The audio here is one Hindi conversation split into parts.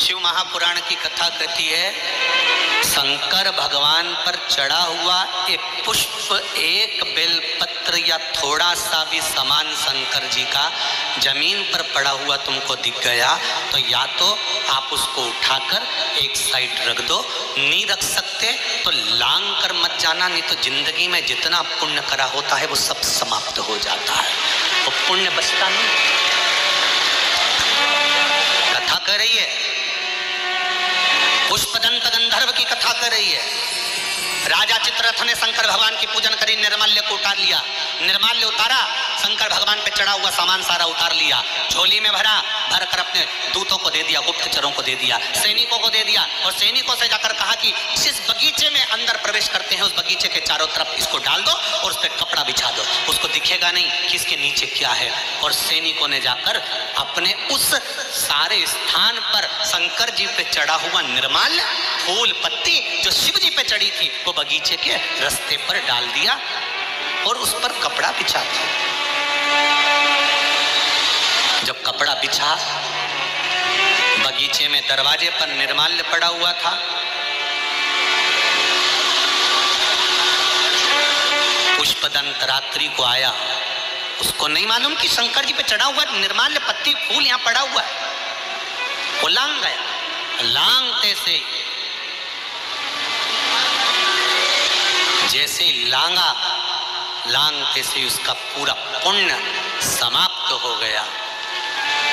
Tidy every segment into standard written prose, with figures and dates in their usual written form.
शिव महापुराण की कथा कहती है, शंकर भगवान पर चढ़ा हुआ एक पुष्प, एक बेलपत्र या थोड़ा सा भी सामान शंकर जी का जमीन पर पड़ा हुआ तुमको दिख गया तो या तो आप उसको उठाकर एक साइड रख दो, नहीं रख सकते तो लांग कर मत जाना, नहीं तो जिंदगी में जितना पुण्य करा होता है वो सब समाप्त हो जाता है, वो पुण्य बचता नहीं। कथा कर रही है, पुष्पदंत गंधर्व की कथा कर रही है। राजा चित्ररथ ने शंकर भगवान की पूजन करी, निर्माल्य को उतार लिया, निर्माल्य उतारा, शंकर भगवान पे चढ़ा हुआ सामान सारा उतार लिया, झोली में भरा, भर कर अपने दूतों को दे दिया, गुप्तचरों को दे दिया, सैनिकों को दे दिया और सैनिकों से जाकर कहा कि जिस बगीचे में अंदर प्रवेश करते हैं उस बगीचे के चारों तरफ इसको डाल दो और उस पर कपड़ा बिछा दो, उसको दिखेगा नहीं कि इसके नीचे क्या है। और सैनिकों ने जाकर अपने उस सारे स्थान पर शंकर जी पे चढ़ा हुआ निर्माल्य, फूल पत्ती जो शिव जी पे चढ़ी थी वो बगीचे के रास्ते पर डाल दिया और उस पर कपड़ा बिछा दिया। जब कपड़ा बिछा, बगीचे में दरवाजे पर निर्माल्य पड़ा हुआ था, पुष्पदंत रात्रि को आया, उसको नहीं मालूम कि शंकर जी पे चढ़ा हुआ निर्माल्य पत्ती फूल यहां पड़ा हुआ है, वो लांग गया। लांगते से जैसे लांगा, लांगते से उसका पूरा पुण्य समाप्त हो गया।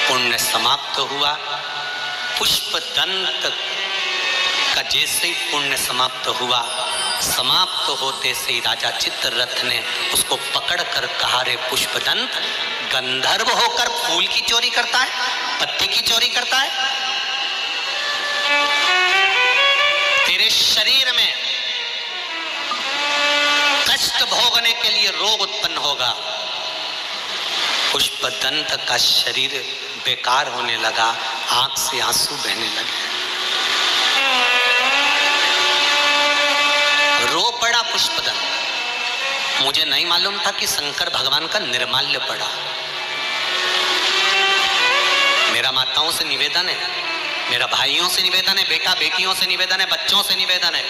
पुण्य समाप्त हुआ, पुष्पदंत का जैसे ही पुण्य समाप्त हुआ, समाप्त होते से ही राजा चित्ररथ ने उसको पकड़कर कहा, रे पुष्पदंत, गंधर्व होकर फूल की चोरी करता है, पत्ते की चोरी करता है, तेरे शरीर में कष्ट भोगने के लिए रोग उत्पन्न होगा। पुष्पदंत का शरीर बेकार होने लगा, आंख से आंसू बहने लगे, रो पड़ा पुष्पदंत। मुझे नहीं मालूम था कि शंकर भगवान का निर्माल्य पड़ा। मेरा माताओं से निवेदन है, मेरा भाइयों से निवेदन है, बेटा बेटियों से निवेदन है, बच्चों से निवेदन है,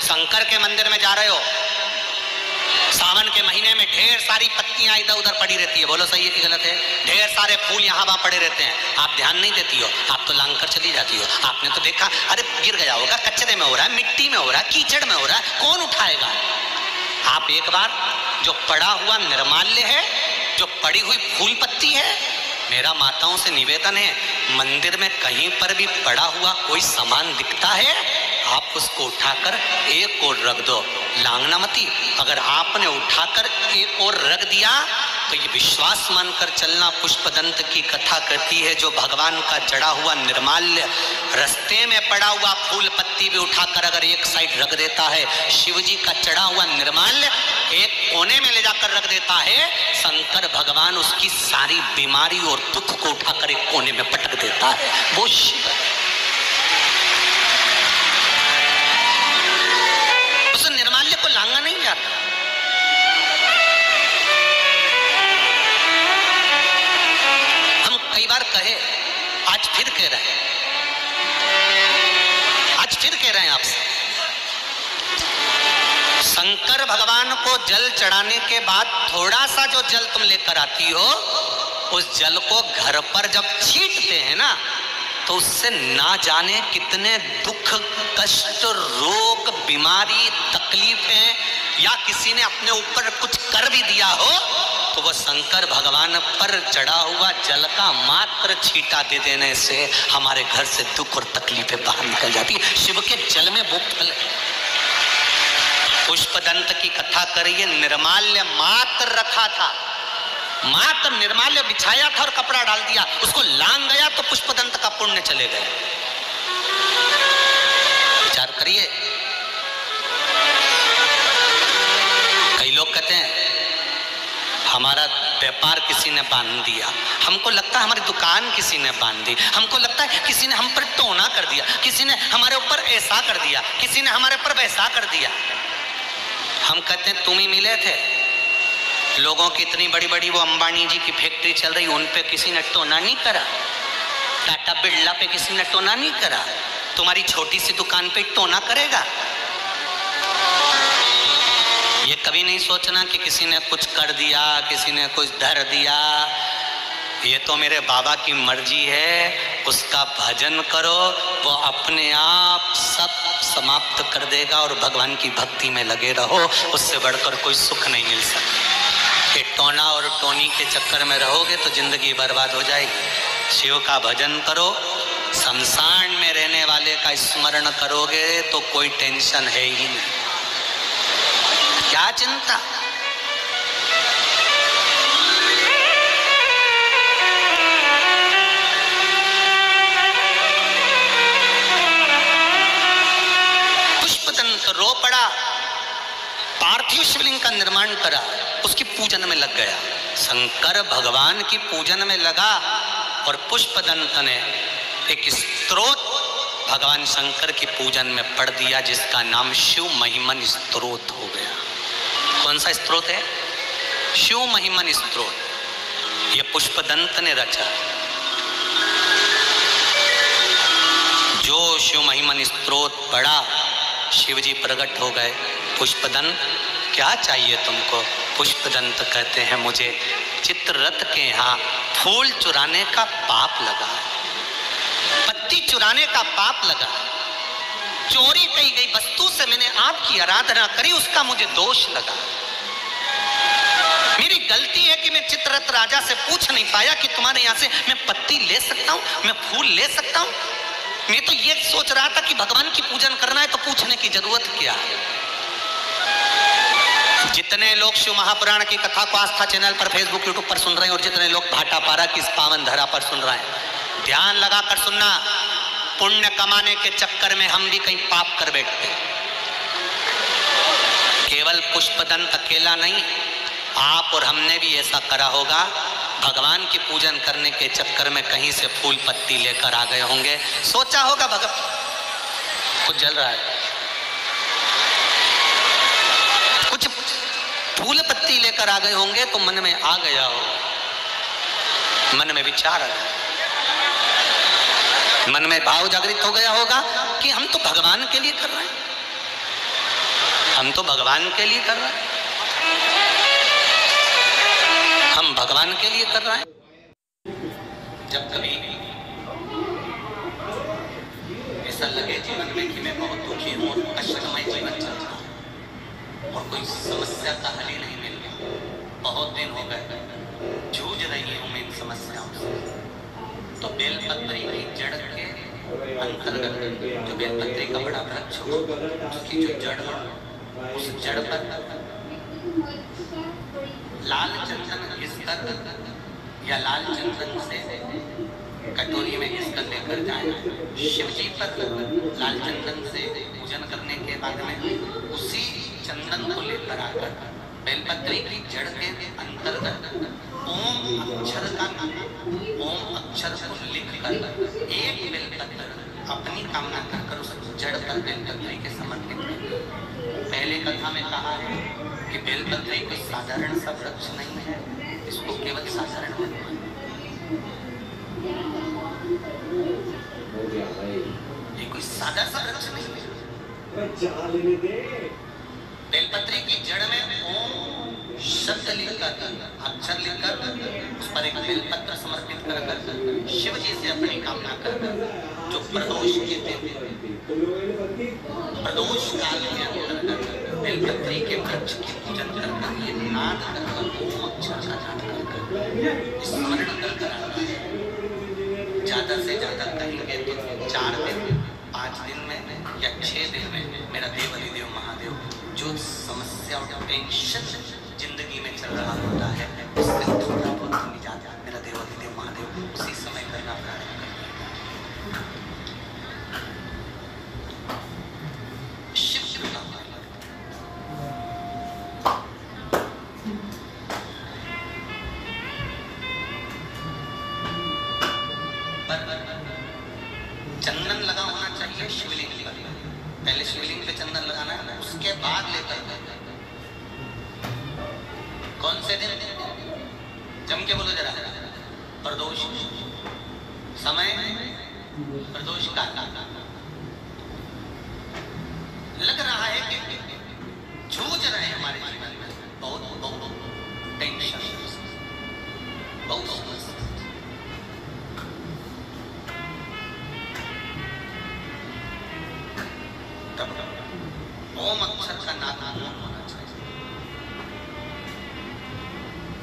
शंकर के मंदिर में जा रहे हो, सावन के महीने में ढेर सारी पत्तियां इधर उधर पड़ी रहती है, बोलो सही है कि गलत है? ढेर सारे फूल यहाँ वहां पड़े रहते हैं, आप ध्यान नहीं देती हो, आप तो लांग कर चली जाती हो। आपने तो देखा, अरे गिर गया होगा, कचरे में हो रहा है, मिट्टी में हो रहा है, कीचड़ में हो रहा है, कौन उठाएगा? आप एक बार जो पड़ा हुआ निर्माल्य है, जो पड़ी हुई फूल पत्ती है, मेरा माताओं से निवेदन है, मंदिर में कहीं पर भी पड़ा हुआ कोई सामान दिखता है, आप उसको उठाकर एक और रख दो, लांगना मती। अगर आपने उठाकर एक और रख दिया तो ये विश्वास मानकर चलना, पुष्पदंत की कथा कहती है, जो भगवान का चढ़ा हुआ निर्माल्य, रास्ते में पड़ा हुआ फूल पत्ती भी उठाकर अगर एक साइड रख देता है, शिव जी का चढ़ा हुआ निर्माल्य एक कोने में ले जाकर रख देता है, शंकर भगवान उसकी सारी बीमारी और दुख को उठाकर एक कोने में पटक देता है, वो शिव। उस निर्माल्य को लांगा नहीं जाता। हम कई बार कहे, आज फिर कह रहे हैं, आज फिर कह रहे हैं आपसे, शंकर भगवान को जल चढ़ाने के बाद थोड़ा सा जो जल तुम लेकर आती हो, उस जल को घर पर जब छींटते हैं ना, तो उससे ना जाने कितने दुख, कष्ट, रोग, बीमारी, तकलीफें, या किसी ने अपने ऊपर कुछ कर भी दिया हो तो वह शंकर भगवान पर चढ़ा हुआ जल का मात्र छींटा दे देने से हमारे घर से दुख और तकलीफें बाहर निकल जाती है। शिव के जल में वो फल है। पुष्पदंत की कथा करिए, निर्माल्य मात्र रखा था, मात्र निर्माल्य बिछाया था और कपड़ा डाल दिया, उसको लांग गया तो पुष्पदंत का पुण्य चले गए। विचार करिए। कई लोग कहते हैं हमारा व्यापार किसी ने बांध दिया, हमको लगता है हमारी दुकान किसी ने बांध दी, हमको लगता है किसी ने हम पर टोना कर दिया, किसी ने हमारे ऊपर ऐसा कर दिया, किसी ने हमारे ऊपर वैसा कर दिया। हम कहते हैं तुम ही मिले थे, लोगों की इतनी बड़ी बड़ी वो अंबानी जी की फैक्ट्री चल रही, उन पे किसी ने टोना नहीं करा। टाटा बिरला पे किसी ने टोना नहीं करा, तुम्हारी छोटी सी दुकान पे टोना करेगा। ये कभी नहीं सोचना कि किसी ने कुछ कर दिया, किसी ने कुछ धर दिया। ये तो मेरे बाबा की मर्जी है, उसका भजन करो, वो अपने आप सब समाप्त कर देगा और भगवान की भक्ति में लगे रहो। उससे बढ़कर कोई सुख नहीं मिल सकता। ये टोना और टोनी के चक्कर में रहोगे तो जिंदगी बर्बाद हो जाएगी। शिव का भजन करो, शमशान में रहने वाले का स्मरण करोगे तो कोई टेंशन है ही नहीं। क्या चिंता। पुष्पदंत रो पड़ा, पार्थिव शिवलिंग का निर्माण करा, उसकी पूजन में लग गया। शंकर भगवान की पूजन में लगा और पुष्पदंत ने एक स्तोत्र भगवान शंकर की पूजन में पढ़ दिया, जिसका नाम शिव महिमन स्तोत्र हो गया। कौन सा स्तोत्र है? शिव महिमन स्तोत्र। यह पुष्पदंत ने रचा। जो शिव महिमन स्तोत्र पढ़ा, शिवजी प्रकट हो गए। पुष्पदंत, क्या चाहिए तुमको? पुष्पदंत कहते हैं, मुझे चित्ररथ के यहाँ फूल चुराने का पाप लगा, पत्ती चुराने का पाप लगा, चोरी की गई वस्तु से मैंने आपकी आराधना करी, उसका मुझे दोष लगा। मेरी गलती है कि मैं चित्ररथ राजा से पूछ नहीं पाया कि तुम्हारे यहाँ से मैं पत्ती ले सकता हूँ, मैं फूल ले सकता हूँ। मैं तो ये सोच रहा था कि भगवान की पूजन करना है तो पूछने की जरूरत क्या है। जितने लोग शिव महापुराण की कथा को आस्था चैनल पर, फेसबुक, यूट्यूब पर सुन रहे हैं और जितने लोग भाटापारा की इस पावन धरा पर सुन रहे हैं, ध्यान लगाकर सुनना। पुण्य कमाने के चक्कर में हम भी कहीं पाप कर बैठते हैं। केवल पुष्पदंत अकेला नहीं, आप और हमने भी ऐसा करा होगा। भगवान की पूजन करने के चक्कर में कहीं से फूल पत्ती लेकर आ गए होंगे। सोचा होगा भगवान कुछ जल रहा है, कुछ फूल पत्ती लेकर आ गए होंगे तो मन में आ गया हो, मन में विचार आ गया, मन में भाव जागृत हो गया होगा कि हम तो भगवान के लिए कर रहे हैं, हम तो भगवान के लिए कर रहे हैं, हम भगवान के लिए कर रहे हैं। जब कभी ऐसा लगे जीवन में कि मैं बहुत दुखी हूँ, कष्टमय जीवन चल रहा हूँ और कोई समस्या का हल ही नहीं मिल रहा, बहुत दिन हो गए जूझ रही हूँ मैं इन समस्याओं से, तो बेलपत्री की जड़ के अंतर्गत, जो बेलपत्री का बड़ा वृक्ष हो, उसकी जो जड़ हो, उस जड़ पर लाल चंदन घिसकर या लाल चंदन से कटोरी में घिसकर लेकर जाए। शिवजी पर लाल चंदन से पूजन करने के बाद में उसी चंदन को लेकर आकर बेलपत्री की जड़ के अंतर्गत ओम अक्षर को लिखकर एक बेलपत्र अपनी कामना कर उस जड़ पर बेलपत्री के समर्पित कर। पहले कथा में कहा है कि बेलपत्री कोई साधारण सा वृक्ष नहीं है, इसको केवल साधारण भगवान, ये कोई सादा सा वृक्ष नहीं है। बेलपत्री की जड़ में ओम शब्द लिखकर, अक्षर लिखकर उस पर एक बेलपत्र समर्पित कर शिव जी से अपनी कामना कर, जो प्रदोष के दिन, प्रदोष काल के अंतर्गत बेलपत्री के वृक्ष की पूजन कर ये नाद कर ओम अक्षर का नाद कर स्मरण कर ज्यादा से ज्यादा कहेंगे तो 4 दिन 5 दिन में या 6 दिन में मेरा देव अधिदेव महादेव जो समस्या और टेंशन जिंदगी में चल रहा होता है उससे थोड़ा बहुत निजात मेरा देव अधिदेव महादेव उसी समय करना प्रारंभ कर। शिव चंदन लगा होना चाहिए शिवलिंग पर, पहले शिवलिंग पे चंदन लगाना है, उसके बाद लेकर कौन से दिन, जम के बोलो जरा, प्रदोष समय प्रदोष का लग रहा है कि जूझ रहे हैं हमारे जीवन में बहुत बहुत टेंशन, बहुत समस्या। ओम अक्षर का नाम होना चाहिए।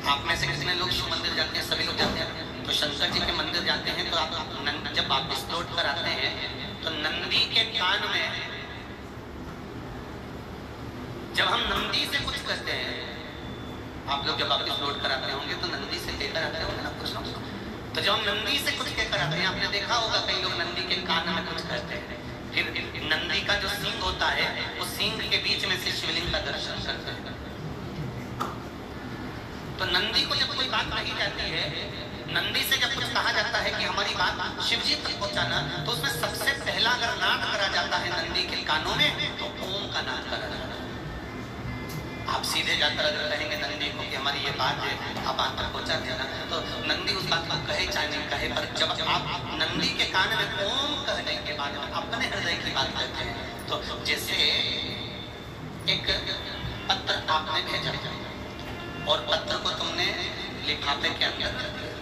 आप में से कितने लोग शिव मंदिर जाते हैं? सभी लोग जाते हैं। तो शंकर जी के मंदिर जाते हैं तो आप जब वापिस लौट कर आते हैं तो नंदी के कान में, जब हम नंदी से कुछ कहते हैं, आप लोग जब वापिस लौट कर आते होंगे तो नंदी से कहकर आते होंगे ना कुछ ना। तो जब हम नंदी से कुछ कहकर आते हैं, आपने देखा होगा कई लोग नंदी के कान में कुछ कहते हैं, फिर नंदी का जो सींग होता है उस सींग के बीच में से शिवलिंग का दर्शन करते हैं। तो नंदी को जब कोई बात कही जाती है, नंदी से जब कुछ कहा जाता है कि हमारी बात शिव जी तक पहुंचाना, तो उसमें सबसे पहला अगर नाद करा जाता है नंदी के कानों में तो ओम का नाद करा जाता है। आप सीधे जाकर अगर कहेंगे नंदी को कि हमारी ये बात है, आप बात तक पहुंचा देना, तो नंदी उस बात को कहे चाहे नहीं कहे, पर जब आप नंदी के कान में ओम कहने के बाद में अपने हृदय की बात कहते हैं, तो जैसे एक पत्र आपने भेजा और पत्र को तुमने लिफाफे के अंदर रख दिया,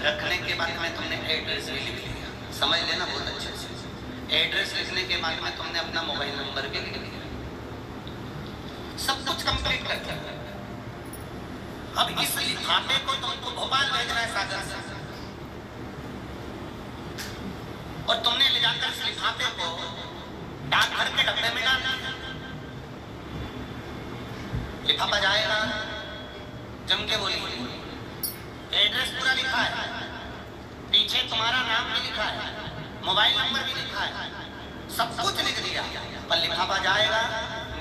रखने के बाद में तुमने एड्रेस भी लिख लिया, समझ लेना बहुत अच्छे से। एड्रेस लिखने के बाद में तुमने अपना मोबाइल नंबर भी लिख लिया, सब कुछ कंप्लीट कर दिया। अब इस लिफाफे को तुमको भोपाल भेजना है सागर से, और तुमने ले जाकर इस लिफाफे को डाकघर के डब्बे में डाल दिया। लिफाफा जाएगा, जम के बोलिए, एड्रेस पूरा लिखा है, पीछे तुम्हारा नाम भी लिखा है, मोबाइल नंबर भी लिखा है, सब कुछ लिख दिया, पर लिफाफा जाएगा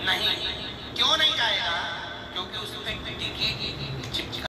नहीं। क्यों नहीं जाएगा? क्योंकि उस पर टिकट